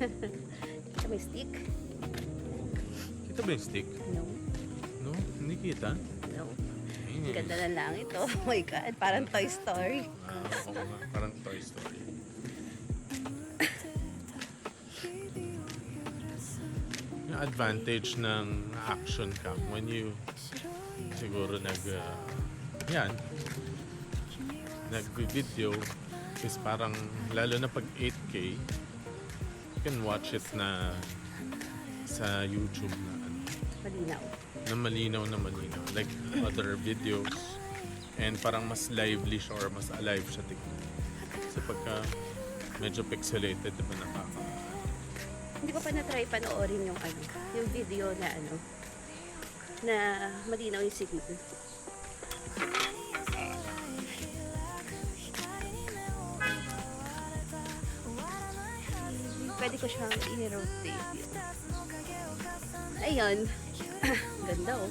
Kita may stick? Kita ba yung stick? No. No? Hindi kita? No. Ang ganda ng langit, oh. Oh my God, parang Toy Story. Oo nga, parang Toy Story. Yung advantage ng action cam when you siguro nag-video is parang lalo na pag 8K you can watch it na sa YouTube na Malinaw. na malinaw like other videos and parang mas lively siya or mas alive siya tignan. Kasi pagka medyo pixelated diba nakaka Hindi ko pa na-try panoorin yung yung video na na malinaw yung signal. Pwede ko siyang i-rotate. Ayun. Ganda, oh.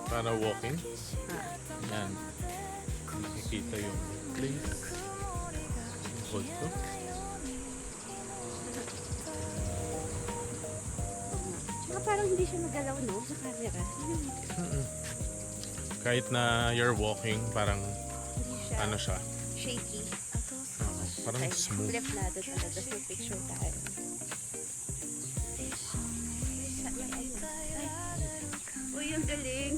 para walking Ah. yan nakikita yung place yung photo Tsaka parang hindi siya magalaw, no? Sa camera. kahit na you're walking parang Hindi siya ano siya shaky. parang Okay, smooth flip natin pala. Tapos may picture tayo. Uy, yung galing.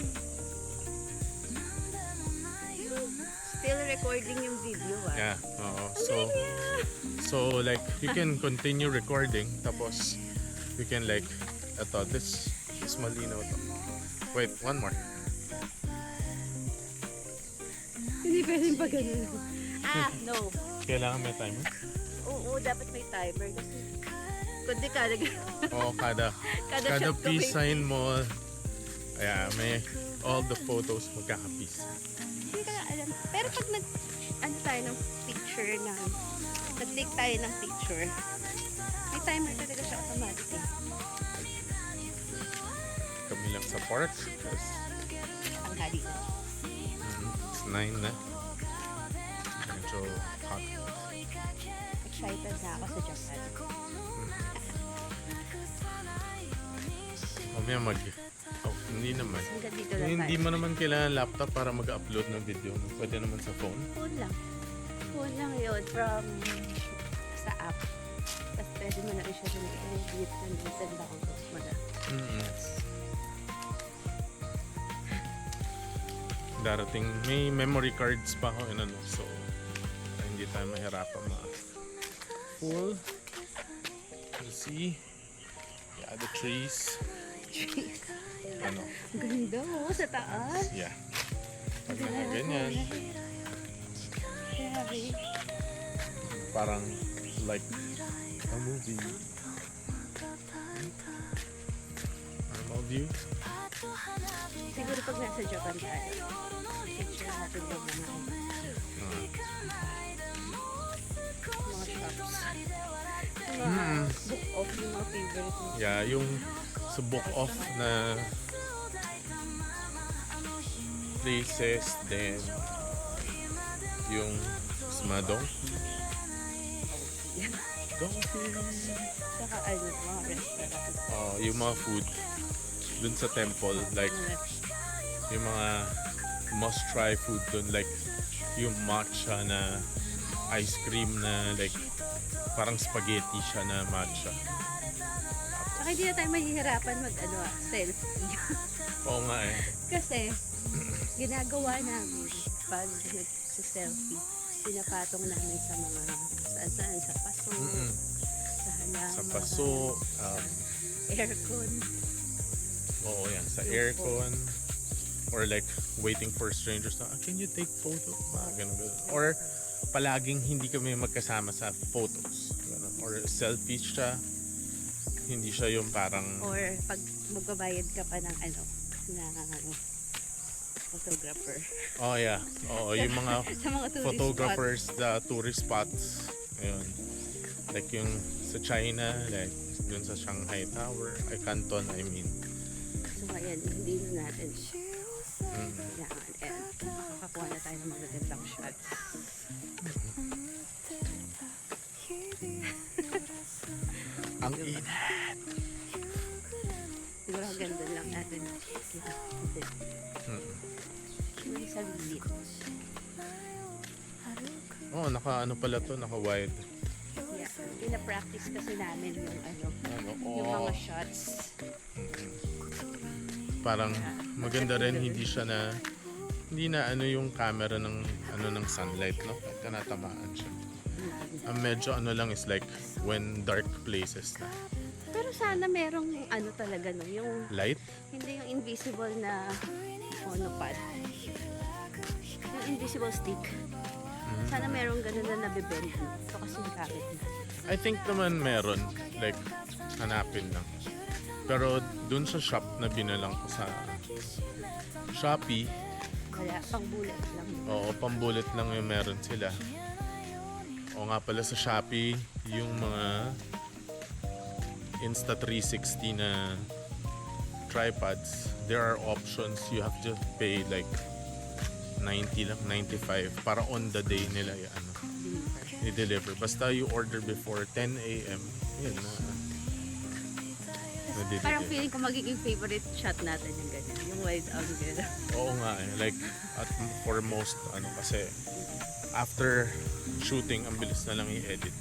Still recording yung video, ah. yeah oo Ang galing niya. so like you can continue recording tapos you can like this malinaw to wait one more Hindi pwedeng pa ganun. No. kailangan may timer Oo, dapat may timer kasi kundi ka oo kada shot ko peace may- sign mo may all the photos magkaka-peace. Hindi ka na alam. Pero pag tayo ng picture nag-take tayo ng picture, may timer talaga siya automatic, eh. Kami lang sa park kasi Ang hali na. it's 9 na medyo hot Excited na ako sa Japan. mamaya hindi naman Hanggang dito lang hindi tayo. mo naman kailangan laptop para mag-upload ng video pwede naman sa phone Phone lang. Phone lang yun from sa app. Tapos pwede mo na rin siya din i-edit and send download mo na. darating may memory cards pa ako so para hindi tayo mahirapan full you see the trees Ang ganda, oh, sa taas. yeah pag ganyan Grabe. parang like a movie normal view Siguro pag nasa Japan tayo, picture natin yung mga shops. Yung mga book of yung mga favorite mo. yeah yung sa book off na places then yung Smadong Donkey Saka mga restaurant. yung mga food dun sa temple like yung mga must try food dun like yung matcha na ice cream na like parang spaghetti siya na matcha Saka hindi na tayo mahihirapan selfie. oo nga Kasi ginagawa namin pag nag-selfie, pinapatong namin sa mga saan sa paso, sa halaman, sa paso aircon. oo yan sa aircon or like waiting for strangers na can you take photo mga ganun. Or palaging hindi kami magkasama sa photos ganun. Or selfie siya hindi siya yung parang Or pag magbabayad ka pa ng photographer. oh yeah yung mga Sa mga tourist photographers the tourist spots ayun like yung sa China like dun sa Shanghai Tower ay Canton I mean So ngayon, hindi na natin kailangan. And makakakuha na tayo ng magagandang shots. Ang init. Siguro ganda lang natin. May sarili. Oh, naka ano pala to, naka wide. Yeah. Pina-practice kasi namin yung Ano, yung oh. mga shots. Parang maganda rin, hindi na ano yung camera ng ano ng sunlight, no? Kahit tinatamaan siya. Ang medyo ano lang is like when dark places na. Pero sana merong ano talaga no, yung Light? hindi yung invisible na monopod. Yung invisible stick. Sana merong ganun na nabibend. Ito kasi nakakit na. I think naman meron. Like, hanapin lang. Pero dun sa shop na binalang ko sa Shopee, Wala, pang bullet lang. oo, pambulit lang yung meron sila. O nga pala sa Shopee, yung mga Insta360 na tripods, there are options. You have to pay like 90 lang, 95 para on the day nila ano, i-deliver. Basta you order before 10 a.m. Yun na. Parang feeling ko magiging favorite shot natin yung ganyan. Yung wide angle. Oo nga eh. Like, at for most, ano kasi, after shooting, ang bilis na lang i-edit.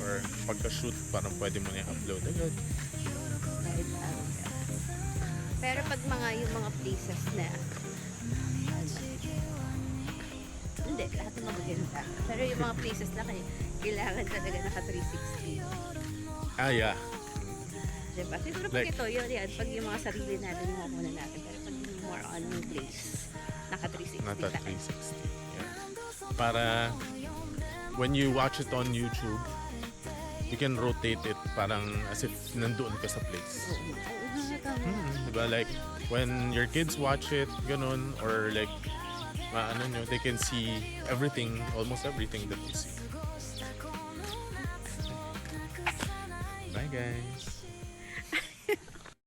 Or pagka-shoot, parang pwede mo na i-upload agad. Wide angle. Pero pag yung mga places na hindi, lahat ng magaganda. Pero yung mga places na kailangan talaga naka 360. Ah, yeah. Diba? Siguro pag Like- ito, yun yan. Pag yung mga sarili natin, yung muna natin. Pero pag yung more on yung place, naka 360 Nata tayo. 360. Yeah. Para when you watch it on YouTube, you can rotate it parang as if nandoon ka sa place. Oo, tama. Diba? Like, when your kids watch it, ganun, or like, ano nyo, they can see everything, almost everything that you see. Bye guys!